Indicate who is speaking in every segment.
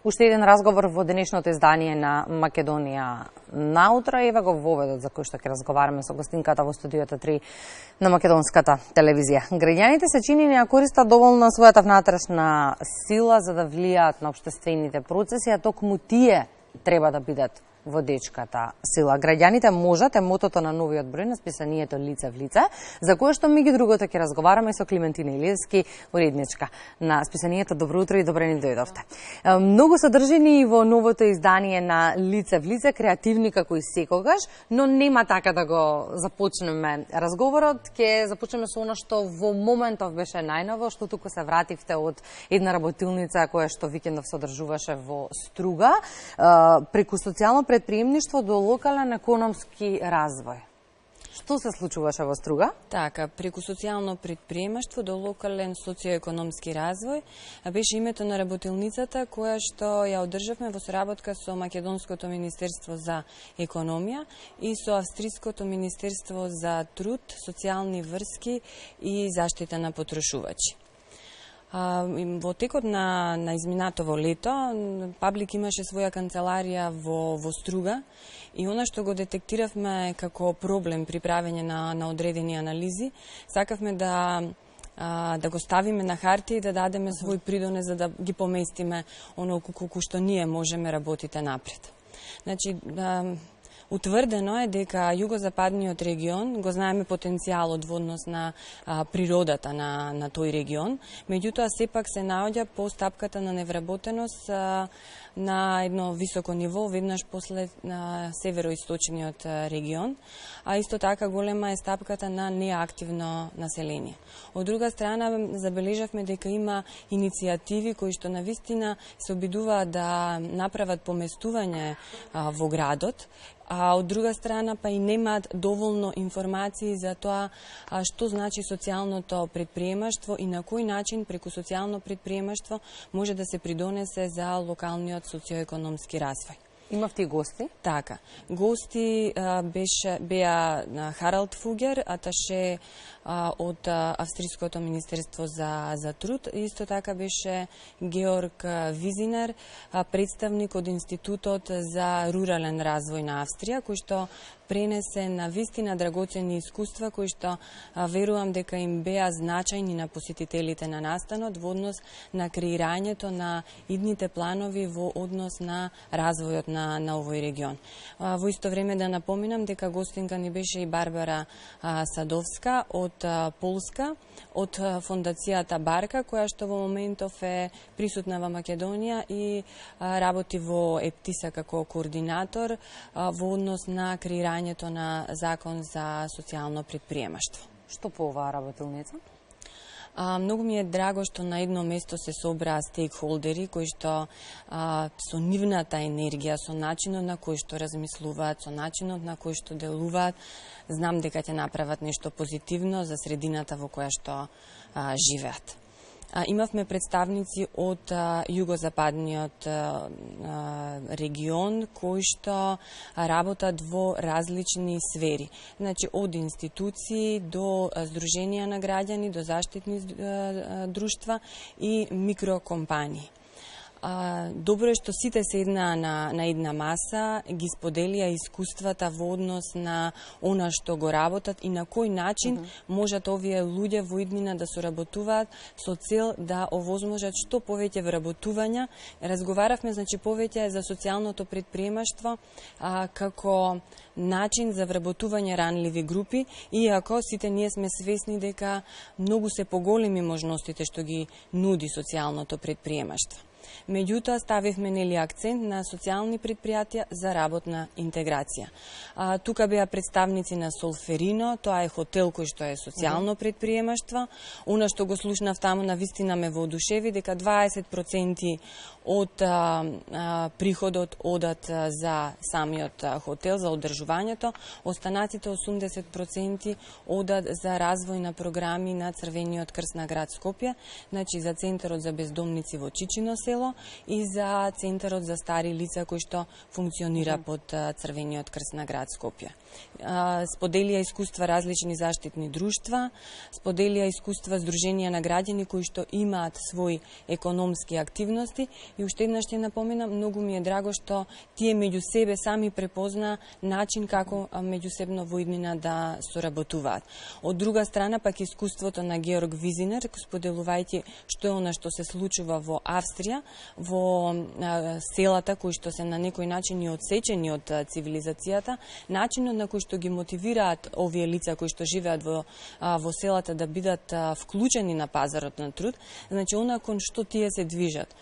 Speaker 1: Уште еден разговор во денешното издание на Македонија наутро. Еве го воведот за кој што ќе разговараме со гостинката во студиото 3 на Македонската телевизија. Граѓаните се чини не ја користат доволно својата внатрешна сила за да влијаат на општествените процеси, а токму тие треба да бидат водечката сила. Граѓаните можат е мотото на новиот број на списанието Лице в лице, за кое што меѓу другото ќе разговараме со Климентина Илиевски, уредничка на списанието. Добро утро и добре ни дојдовте. Многу содржини во новото издание на Лице в лице, креативни како и секогаш, но нема така да го започнеме разговорот. Ќе започнеме со она што во моментов беше најново, што туку се вративте од една работилница која што викендов се одржуваше во Струга, преку социјално предприемништво до локален економски развој. Што се случуваше во Струга?
Speaker 2: Така, преку социјално предприемаштво до локален социјоекономски развој беше името на работилницата која што ја одржавме во соработка со Македонското министерство за економија и со Австриското министерство за труд, социјални врски и заштита на потрошувачи. Во текот на изминатово лето, Паблик имаше своја канцеларија во Струга и она што го детектиравме како проблем при правење на одредени анализи, сакавме да го ставиме на хартија и да дадеме свој придонес за да ги поместиме оноку колку што ние можеме работите напред. Значи, утврдено е дека југозападниот регион, го знаеме потенцијалот во однос на природата на тој регион, меѓутоа сепак се наоѓа по стапката на невработеност на едно високо ниво, веднаш после североисточниот регион, а исто така голема е стапката на неактивно население. Од друга страна, забележавме дека има иницијативи кои што навистина се обидуваат да направат поместување во градот, а од друга страна па и немаат доволно информации за тоа што значи социјалното предприемаштво и на кој начин преку социјално предприемаштво може да се придонесе за локалниот социјоекономски развој.
Speaker 1: Имавте и гости?
Speaker 2: Така. Гости беа Харалд Фугер, аташе од Австриското министерство за труд. Исто така беше Георг Визинер, представник од Институтот за рурален развој на Австрија, кој што пренесе на вистина драгоцени искуства кои што верувам дека им беа значајни на посетителите на настанот во однос на креирањето на идните планови во однос на развојот на овој регион. Во исто време да напоминам дека гостинка ни беше и Барбара Садовска од Полска, од фондацијата Барка, која што во моментов е присутна во Македонија и работи во ЕПТИСа како координатор во однос на креирањето на закон за социјално предприемаштво.
Speaker 1: Што по оваа работилница?
Speaker 2: Многу ми е драго што на едно место се собраа стейкхолдери кои што со нивната енергија, со начинот на кој што размислуваат, со начинот на кој што делуваат, знам дека ќе направат нешто позитивно за средината во која што живеат. Имавме представници од југозападниот регион кои што работат во различни сфери. Значи, од институции до здруженија на граѓани, до заштитни друштва и микрокомпании. Добро е што сите седнаа на една маса, ги споделија искуствата во однос на она што го работат и на кој начин можат овие луѓе во иднина да соработуваат со цел да овозможат што повеќе вработувања. Разговаравме значи повеќе за социјалното предприемаштво како начин за вработување ранливи групи, иако сите ние сме свесни дека многу се поголеми можностите што ги нуди социјалното предприемаштво. Меѓутоа, ставивме нели акцент на социјални предпријатија за работна интеграција. Тука беа представници на Солферино, тоа е хотел кој што е социјално предприемаштво. Она што го слушнав таму на вистина ме воодушеви дека 20% од приходот одат за самиот хотел, за одржувањето, останатите 80% одат за развој на програми на Црвениот крст на град Скопје, значи за Центарот за бездомници во Чичино село и за Центарот за стари лица кој што функционира под Црвениот крст на град Скопје. Споделија искуства различни заштитни друштва, споделија искуства здруженија на граѓани кои што имаат своји економски активности и уште еднаш ќе напоменам, многу ми е драго што тие меѓу себе сами препозна начин како меѓусебно во иднина да соработуваат. Од друга страна пак искуството на Георг Визинер, споделувајќи што е она што се случува во Австрија, во селата кои што се на некој начин и одсечени од цивилизацијата, начинот на кој што ги мотивираат овие лица кои што живеат во селата да бидат вклучени на пазарот на труд, значи она кон што тие се движат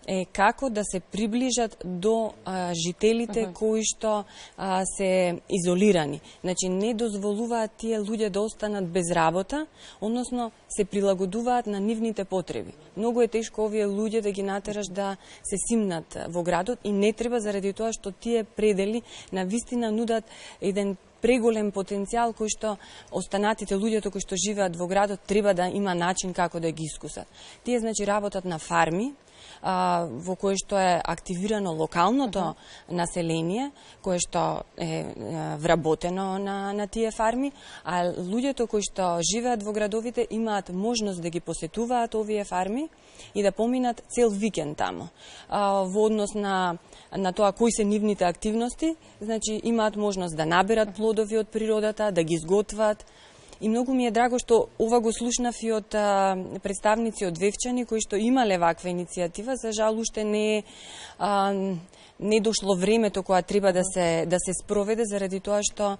Speaker 2: е како да се приближат до жителите кои што се изолирани. Значи не дозволуваат тие луѓе да останат без работа, односно се прилагодуваат на нивните потреби. Многу е тешко овие луѓе да ги натераш да се симнат во градот и не треба заради тоа што тие предели на вистина нудат еден преголем потенцијал кој што останатите луѓето кои што живеат во градот треба да има начин како да ги искусат. Тие значи работат на фарми, во кое што е активирано локалното население, кое што е вработено на тие фарми, а луѓето кои што живеат во градовите имаат можност да ги посетуваат овие фарми и да поминат цел викенд тамо. Во однос на тоа кои се нивните активности, значи имаат можност да наберат плодови од природата, да ги изготват. И многу ми е драго што ова го слушнав и од представници од Вевчани кои што имале ваква иницијатива. За жал уште не дошло времето кога треба да се спроведе заради тоа што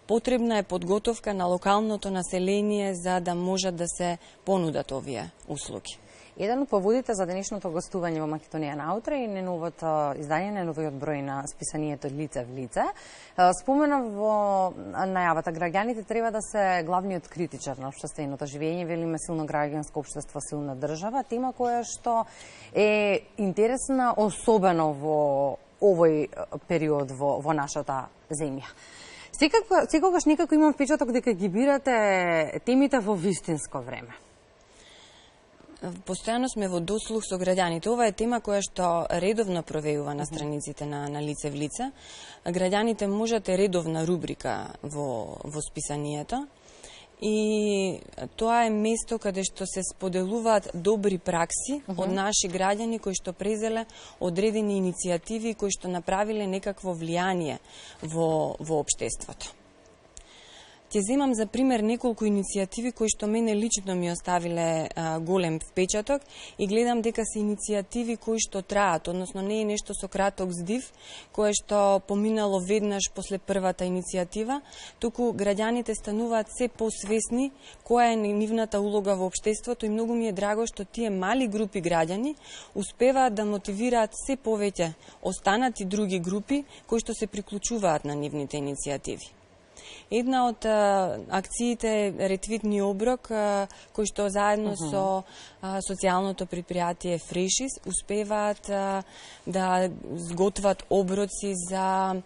Speaker 2: потребна е подготовка на локалното население за да можат да се понудат овие услуги.
Speaker 1: Еден од поводите за денешното гостување во Македонија наутре и неновото издание, неновиот број на списанието Лице в лице, спомена во најавата граѓаните треба да се главниот критичар на општественото живење, велиме силно граѓанско општество, силна држава, тема која што е интересна особено во овој период во нашата земја. Секогаш некако имам впечаток дека ги бирате темите во вистинско време.
Speaker 2: Постојано сме во дослух со граѓаните. Ова е тема која што редовно провејува на страниците на Лице в лице. Граѓаните можете редовна рубрика во списанието и тоа е место каде што се споделуваат добри пракси од наши граѓани кои што презеле одредени иницијативи кои што направиле некакво влијание во општеството. Ќе земам за пример неколку иницијативи кои што мене лично ми оставиле голем впечаток и гледам дека се иницијативи кои што траат, односно не е нешто со краток здив, кое што поминало веднаш после првата иницијатива, туку граѓаните стануваат се посвесни која е нивната улога во општеството и многу ми е драго што тие мали групи граѓани успеваат да мотивираат се повеќе останати други групи кои што се приклучуваат на нивните иницијативи. Една од акциите е Ретвитни оброк, кој што заедно со социјалното предпријатие Фрешис успеваат да зготват оброци за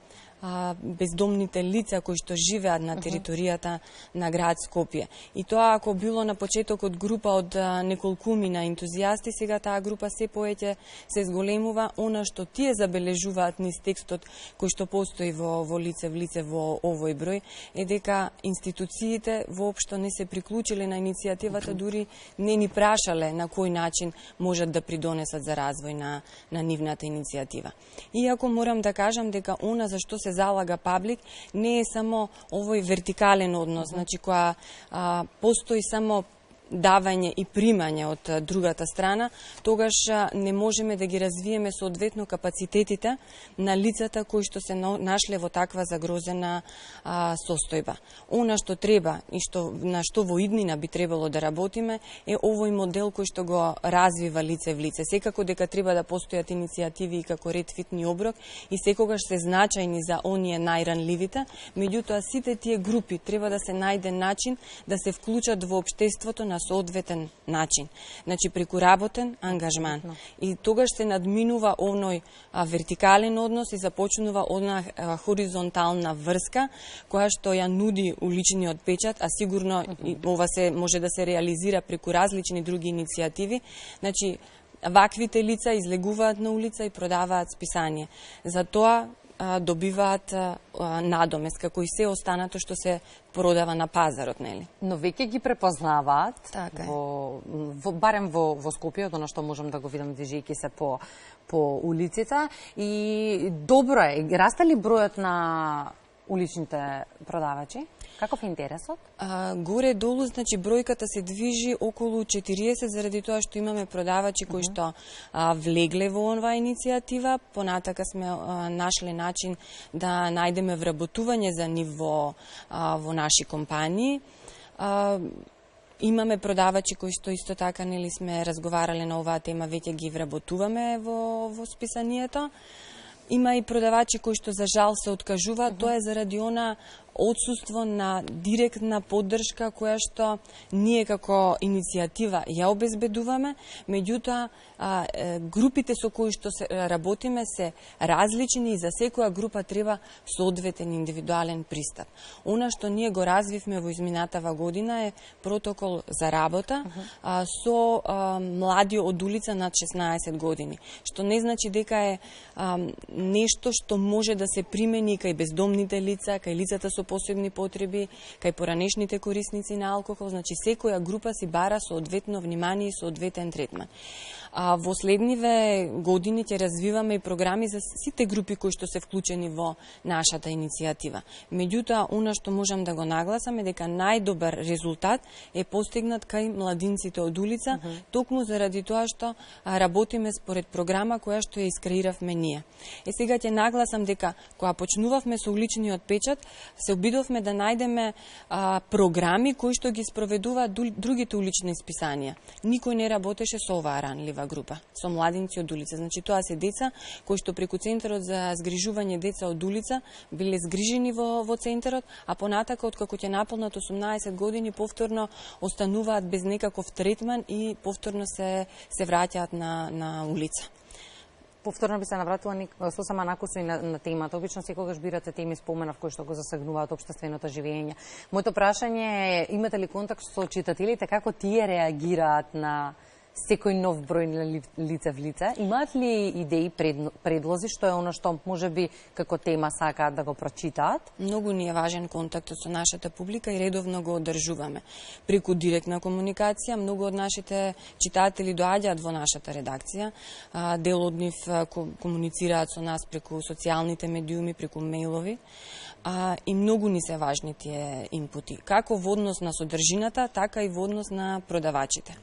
Speaker 2: бездомните лица кои што живеат на територијата на град Скопје. И тоа ако било на почетокот група од неколкумина ентузијасти, сега таа група се поеќе се зголемува. Она што тие забележуваат низ текстот кој што постои во Лице в лице во овој број е дека институциите воопшто не се приклучиле на иницијативата, дури не ни прашале на кој начин можат да придонесат за развој на нивната иницијатива. Иако морам да кажам дека она за што се залага паблик не е само овој вертикален однос, значи која постои само давање и примање од другата страна, тогаш не можеме да ги развиеме соодветно капацитетите на лицата кои што се нашле во таква загрозена состојба. Она што треба и на што во иднина би требало да работиме е овој модел кој што го развива Лице в лице. Секако дека треба да постојат иницијативи и како Ретвитни оброк и секогаш се значајни за оние најранливите, меѓутоа сите тие групи треба да се најде начин да се вклучат во општеството на соодветен начин. Значи преку работен ангажман. И тогаш се надминува оној вертикален однос и започнува она хоризонтална врска која што ја нуди уличниот печат, а сигурно ова се може да се реализира преку различни други иницијативи. Значи ваквите лица излегуваат на улица и продаваат списание. За тоа добиваат надомест, како и се останато што се продава на пазарот, нели?
Speaker 1: Но веќе ги препознаваат,
Speaker 2: така
Speaker 1: барем во Скопје, оно што можам да го видам движејќи се по улиците. И добро е, расте ли бројот на уличните продавачи? Каков е интересот?
Speaker 2: Горе-долу, значи, бројката се движи околу 40, заради тоа што имаме продавачи кои што влегле во онва иницијатива. Понатака сме нашле начин да најдеме вработување за нив во наши компании. Имаме продавачи кои што исто така, нели, сме разговарале на оваа тема, веќе ги вработуваме во списанието. Има и продавачи кои што за жал се откажуваат, тоа е заради она отсуство на директна поддршка која што ние како иницијатива ја обезбедуваме, меѓутоа групите со кои што се работиме се различни и за секоја група треба соодветен индивидуален пристап. Она што ние го развивме во изминатава година е протокол за работа со млади од улица над 16 години, што не значи дека е нешто што може да се примени кај бездомните лица, кај лицата со посебни потреби, кај поранешните корисници на алкохол, значи секоја група си бара соодветно внимание и соодветен третман. Во следниве години ќе развиваме и програми за сите групи кои што се вклучени во нашата иницијатива. Меѓутоа, она што можам да го нагласам е дека најдобар резултат е постигнат кај младинците од улица, токму заради тоа што работиме според програма која што ја искреиравме ние. Сега ќе нагласам дека кога почнувавме со уличниот печат, се обидовме да најдеме програми кои што ги спроведуваат другите улични списанија. Никој не работеше со оваа ранлива група, со младинци од улица. Значи тоа се деца кои што преку Центарот за згрижување деца од улица биле згрижени во центарот, а понатака откако ќе наполнат 18 години повторно остануваат без некаков третман и повторно се враќаат на улица.
Speaker 1: Повторно би се навратила сосема накусо и на темата. Обично секогаш бирате теми, споменав, кои што го засегнуваат општественото живење. Моето прашање е, имате ли контакт со читателите, како тие реагираат на секој нов број на лице в лице? Имаат ли идеи, предлози, што е оно што може би како тема сакаат да го прочитаат?
Speaker 2: Многу ни е важен контактот со нашата публика и редовно го одржуваме. Преку директна комуникација, многу од нашите читатели доаѓаат во нашата редакција. Дел од нив комуницираат со нас преку социјалните медиуми, преку мејлови. И многу ни се важни тие инпути, како во однос на содржината, така и во однос на продавачите.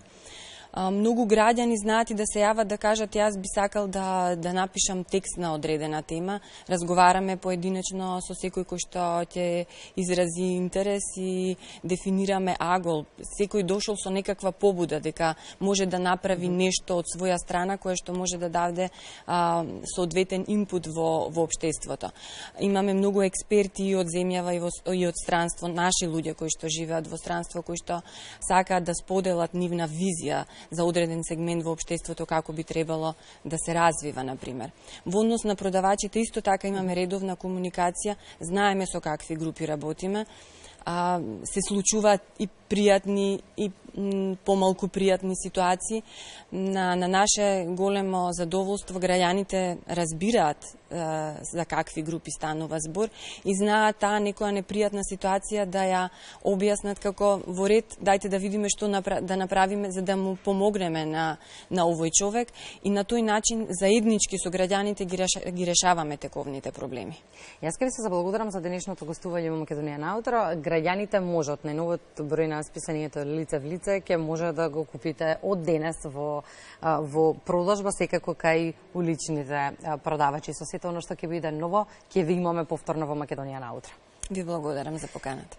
Speaker 2: Многу граѓани знаат и да се јават да кажат јас би сакал да напишам текст на одредена тема. Разговараме поединечно со секој кој што ќе изрази интерес и дефинираме агол. Секој дошол со некаква побуда дека може да направи нешто од своја страна кое што може да даде соодветен инпут во општеството. Имаме многу експерти и од земјава и од странство, наши луѓе кои што живеат во странство, кои што сакаат да споделат нивна визија за одреден сегмент во општеството како би требало да се развива, например. Во однос на продавачите исто така имаме редовна комуникација, знаеме со какви групи работиме, се случуваат и пријатни и помалку пријатни ситуации. На наше големо задоволство граѓаните разбираат за какви групи станува збор и знаат таа некоја непријатна ситуација да ја објаснат како во ред, дајте да видиме што да направиме за да му помогнеме на овој човек и на тој начин заеднички со граѓаните ги решаваме тековните проблеми.
Speaker 1: Јас ке ви се заблагодарам за денешното гостување во Македонија наутро. Граѓаните можат на новиот број на списанието лице в лице ќе може да го купите од денес во продажба секако кај уличните продавачи. Со сето оно што ќе биде ново, ќе ви имаме повторно во Македонија наутро.
Speaker 2: Ви благодарам за поканата.